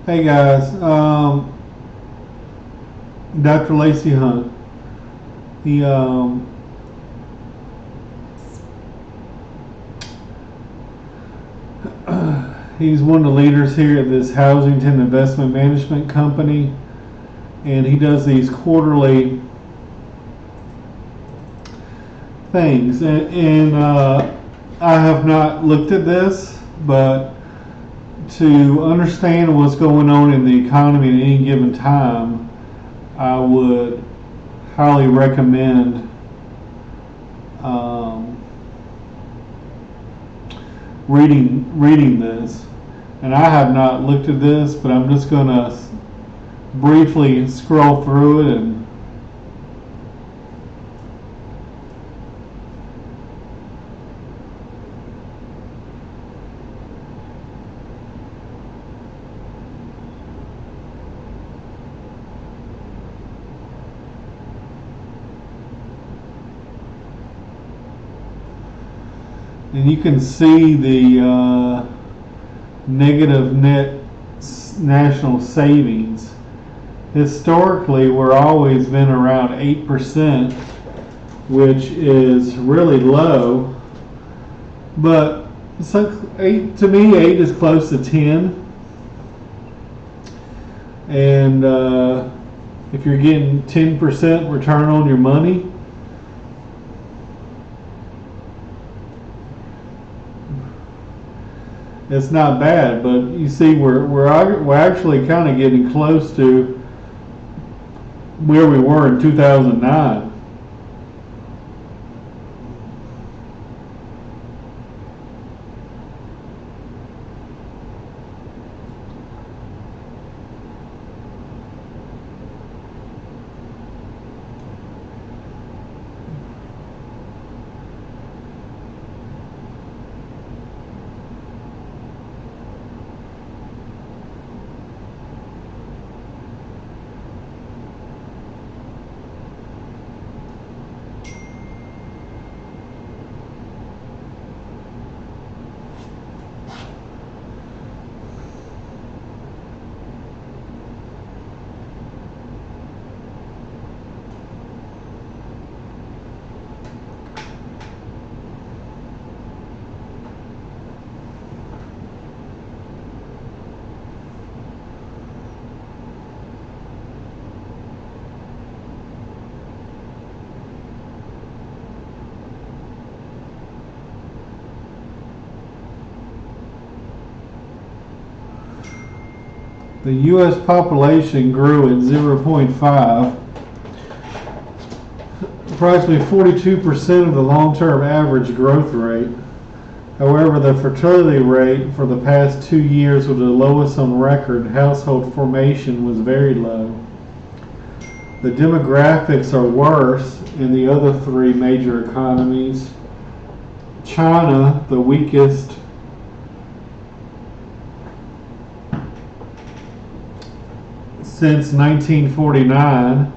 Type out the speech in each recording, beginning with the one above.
Hey guys, Dr. Lacy Hunt. He he's one of the leaders here at this Housington Investment Management Company, and he does these quarterly things. And I have not looked at this, but to understand what's going on in the economy at any given time, I would highly recommend reading this. And I have not looked at this, but I'm just going to briefly scroll through it and you can see the negative net national savings. Historically, we're always been around 8%, which is really low. But eight, to me, 8 is close to 10. And if you're getting 10% return on your money, it's not bad. But you see, we're actually kind of getting close to where we were in 2009. The U.S. population grew at 0.5. Approximately 42% of the long-term average growth rate. However, the fertility rate for the past 2 years was the lowest on record. Household formation was very low. The demographics are worse in the other three major economies. China, the weakest, since 1949,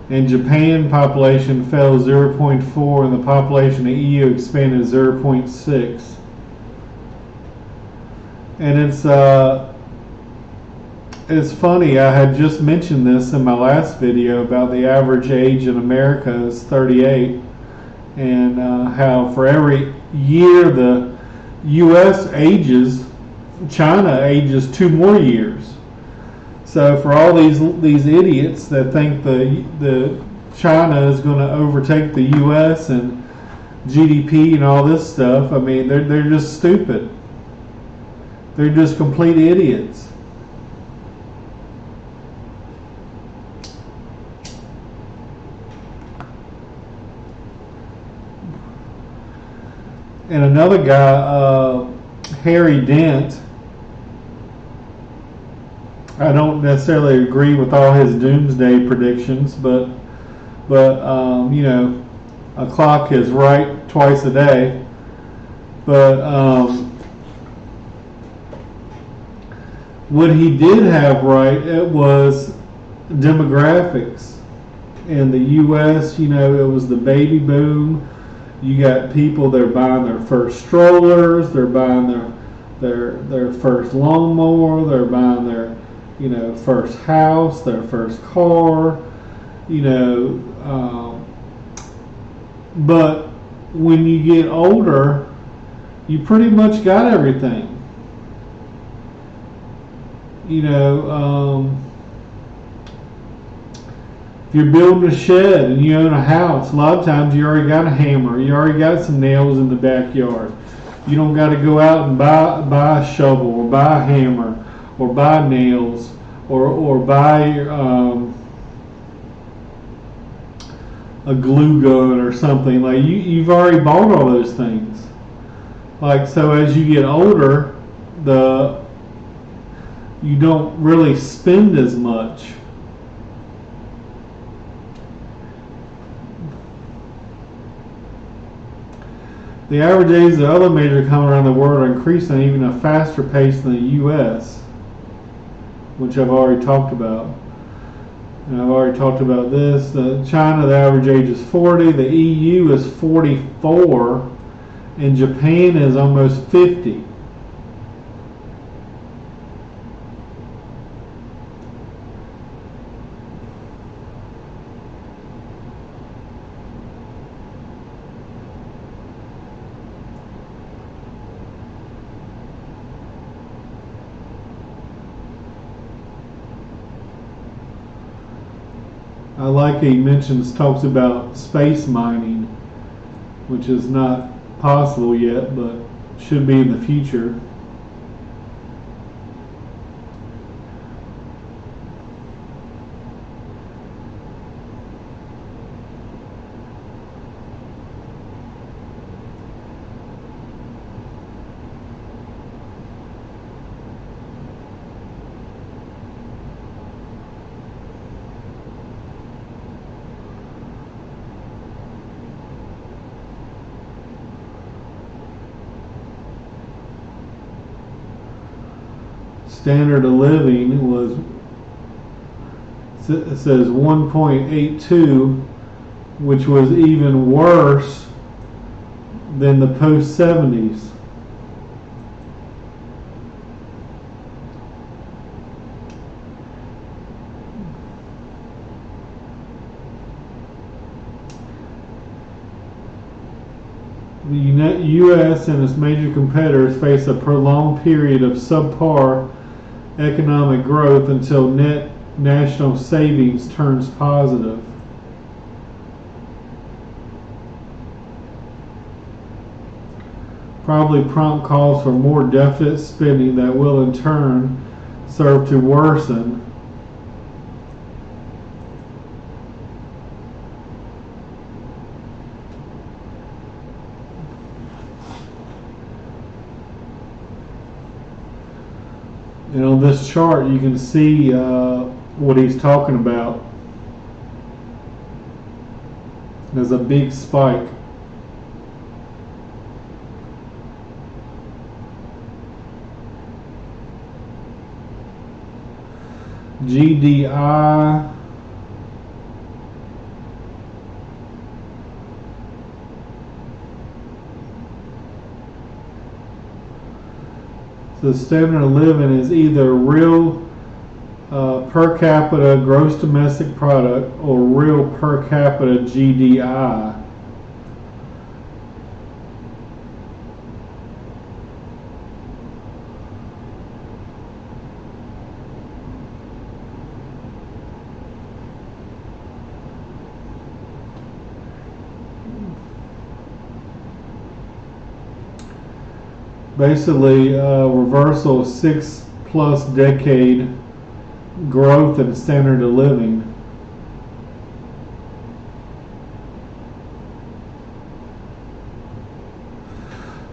and Japan population fell 0.4, and the population of EU expanded 0.6. And it's funny, I had just mentioned this in my last video about the average age in America is 38, and how for every year the US ages, China ages 2 more years. So for all these idiots that think the China is going to overtake the U.S. and GDP and all this stuff, I mean, they're just stupid. They're just complete idiots. And another guy, Harry Dent, I don't necessarily agree with all his doomsday predictions, but you know, a clock is right twice a day. But what he did have right, it was demographics. In the U.S., you know, it was the baby boom. You got people that are buying their first strollers, they're buying their first lawnmower, they're buying their, first house, their first car, you know. But when you get older, you pretty much got everything. If you're building a shed and you own a house, a lot of times you already got a hammer, you already got some nails in the backyard. You don't got to go out and buy a shovel or buy a hammer or buy nails or buy a glue gun or something. Like you've already bought all those things. Like, so as you get older, you don't really spend as much. The average age of the other major economies around the world are increasing at even a faster pace than the U.S., which I've already talked about. And I've already talked about this. China, the average age is 40. The EU is 44. And Japan is almost 50. I like he talks about space mining, which is not possible yet, but should be in the future. Standard of living was, it says 1.82, which was even worse than the post 70s. The U.S. and its major competitors face a prolonged period of subpar economic growth until net national savings turns positive. Probably prompt calls for more deficit spending that will in turn serve to worsen and on this chart you can see what he's talking about. There's a big spike. GDI, so the standard of living is either real per capita gross domestic product or real per capita GDI. Basically, reversal of 6+ decade growth in standard of living.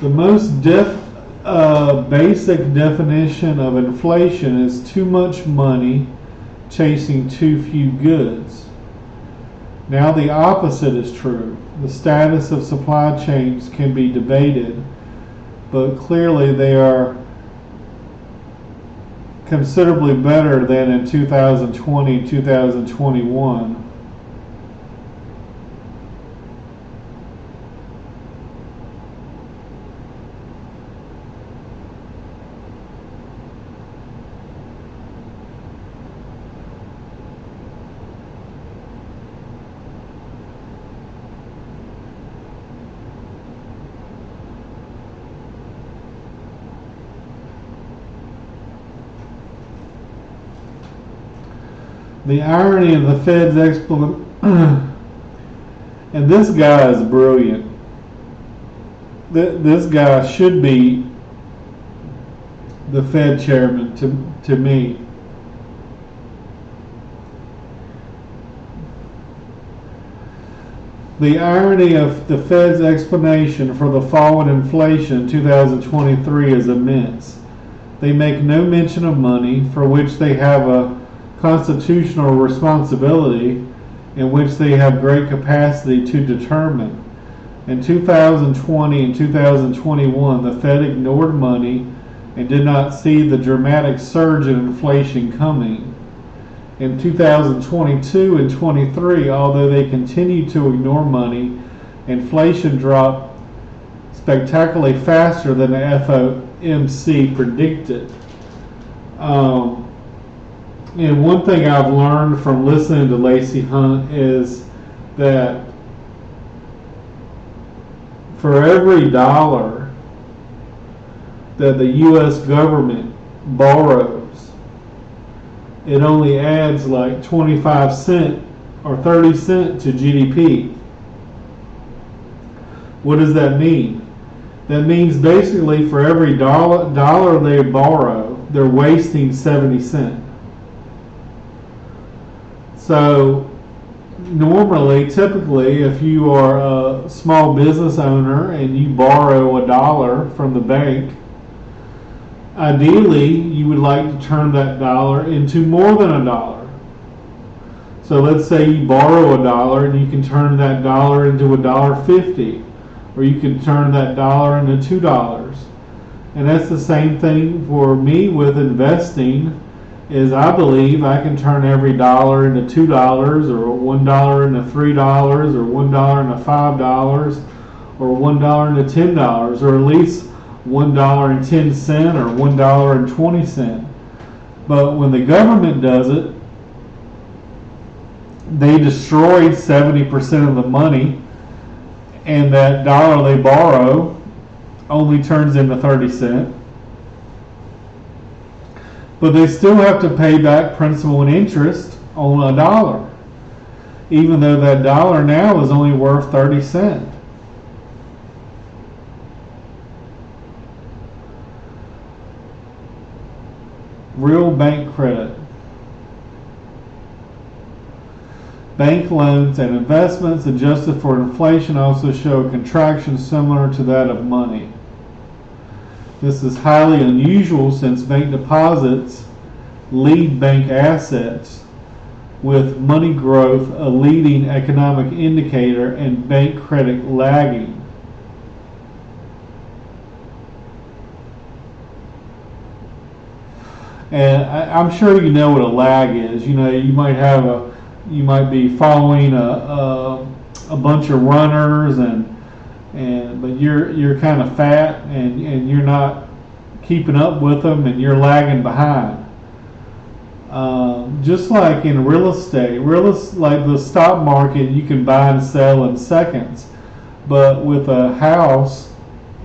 The most basic definition of inflation is too much money chasing too few goods. Now the opposite is true. The status of supply chains can be debated, but clearly they are considerably better than in 2020 and 2021. The irony of the Fed's explanation, and this guy is brilliant. This guy should be the Fed chairman to me. The irony of the Fed's explanation for the fall in inflation in 2023 is immense. They make no mention of money, for which they have a constitutional responsibility, in which they have great capacity to determine. In 2020 and 2021, the Fed ignored money and did not see the dramatic surge in inflation coming. In 2022 and 23, although they continued to ignore money, inflation dropped spectacularly faster than the FOMC predicted. And one thing I've learned from listening to Lacy Hunt is that for every dollar that the U.S. government borrows, it only adds like 25 cents or 30 cents to GDP. What does that mean? That means basically for every dollar they borrow, they're wasting 70 cents. So normally, typically, if you are a small business owner and you borrow $1 from the bank, ideally, you would like to turn that dollar into more than $1. So let's say you borrow $1 and you can turn that dollar into $1.50, or you can turn that dollar into $2. And that's the same thing for me with investing. Is I believe I can turn every dollar into $2, or $1 into $3, or $1 into $5, or $1 into $10, or at least $1.10 or $1.20. But when the government does it, they destroy 70% of the money, and that dollar they borrow only turns into 30 cents. But they still have to pay back principal and interest on $1, even though that dollar now is only worth 30 cents. Real bank credit. Bank loans and investments adjusted for inflation also show a contraction similar to that of money. This is highly unusual since bank deposits lead bank assets, with money growth a leading economic indicator and bank credit lagging. And I'm sure you know what a lag is. You know, you might be following a bunch of runners, but you're kind of fat and you're not keeping up with them, and you're lagging behind. Just like in real estate, like the stock market, you can buy and sell in seconds, but with a house,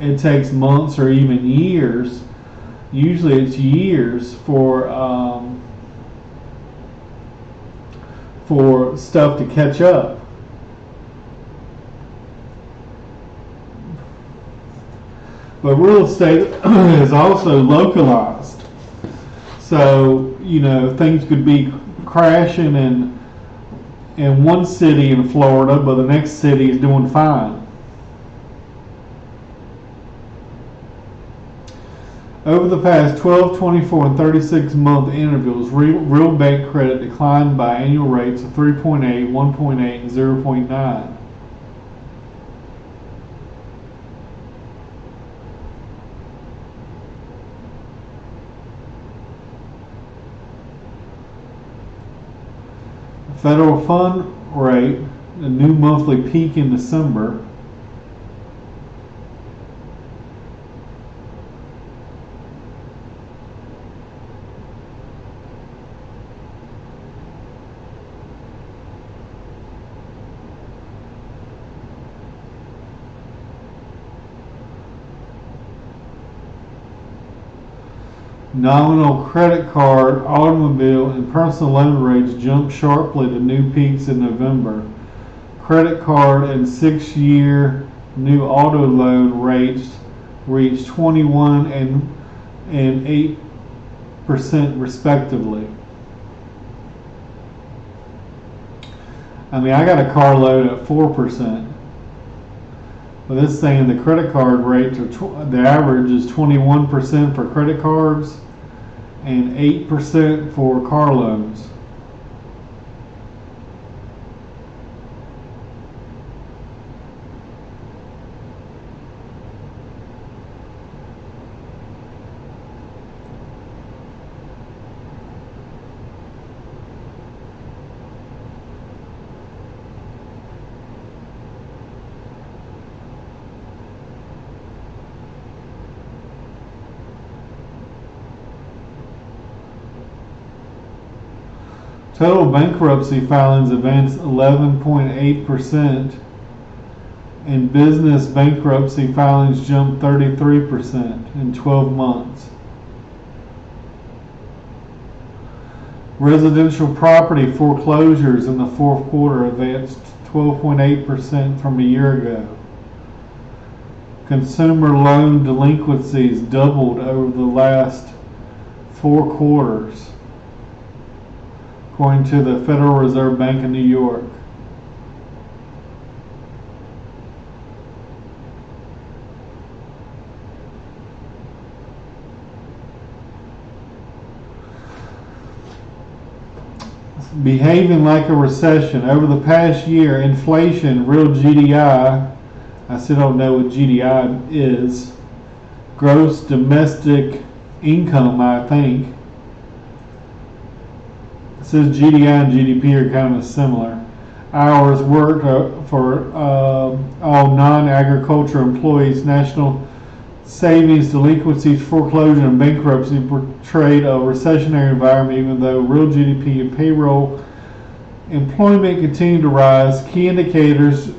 it takes months or even years. Usually it's years for stuff to catch up. But real estate is also localized. So, you know, things could be crashing in one city in Florida, but the next city is doing fine. Over the past 12, 24, and 36-month intervals, real bank credit declined by annual rates of 3.8, 1.8, and 0.9. Federal fund rate, a new monthly peak in December. Nominal credit card, automobile, and personal loan rates jumped sharply to new peaks in November. Credit card and 6-year new auto loan rates reached 21 and 8% respectively. I mean, I got a car loan at 4%. But this saying the credit card rate, the average is 21% for credit cards and 8% for car loans. Total bankruptcy filings advanced 11.8%, and business bankruptcy filings jumped 33% in 12 months. Residential property foreclosures in the fourth quarter advanced 12.8% from a year ago. Consumer loan delinquencies doubled over the last 4 quarters, according to the Federal Reserve Bank of New York. Behaving like a recession. Over the past year, inflation, real GDI, I still don't know what GDI is, gross domestic income, I think. It says GDI and GDP are kind of similar. Hours worked for all non-agriculture employees. National savings, delinquencies, foreclosure, and bankruptcy portrayed a recessionary environment, even though real GDP and payroll employment continued to rise. Key indicators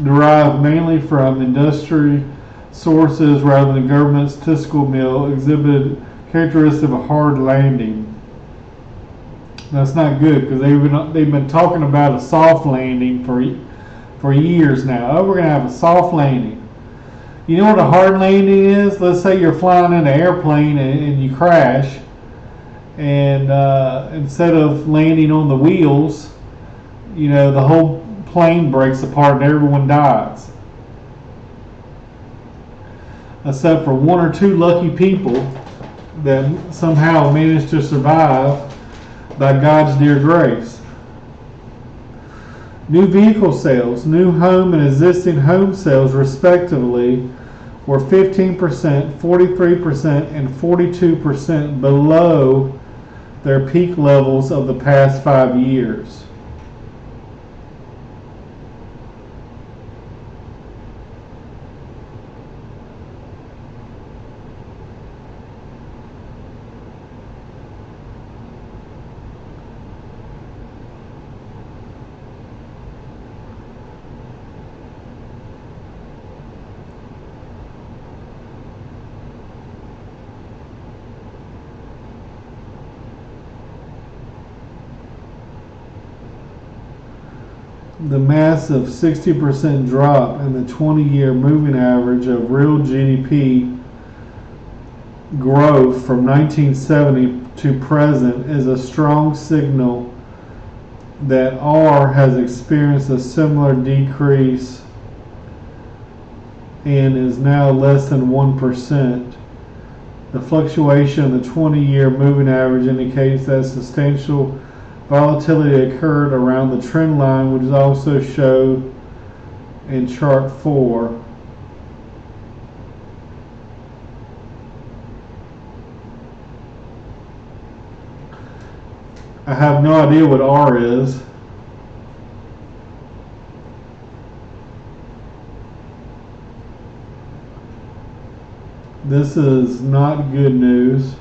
derived mainly from industry sources rather than government statistical mill exhibited characteristics of a hard landing. That's not good, because they've been talking about a soft landing for years now. Oh, we're going to have a soft landing. You know what a hard landing is? Let's say you're flying in an airplane and you crash, and instead of landing on the wheels, the whole plane breaks apart and everyone dies. Except for 1 or 2 lucky people that somehow managed to survive by God's dear grace. New vehicle sales, new home and existing home sales respectively were 15%, 43%, and 42% below their peak levels of the past 5 years. The massive 60% drop in the 20-year moving average of real GDP growth from 1970 to present is a strong signal that R has experienced a similar decrease and is now less than 1%. The fluctuation of the 20-year moving average indicates that substantial volatility occurred around the trend line, which is also shown in chart 4. I have no idea what R is. This is not good news.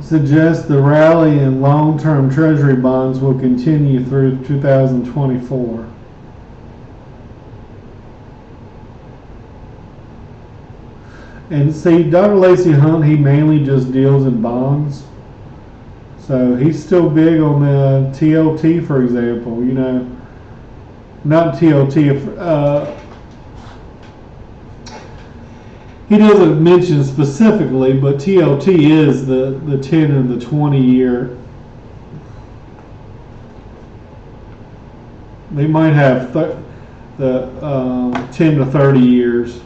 suggests the rally in long-term Treasury bonds will continue through 2024. And see, Dr. Lacy Hunt, he mainly just deals in bonds. So he's still big on the TLT, for example. You know, not TLT. He doesn't mention specifically, but TLT is the 10 and the 20 year. They might have the 10 to 30 years.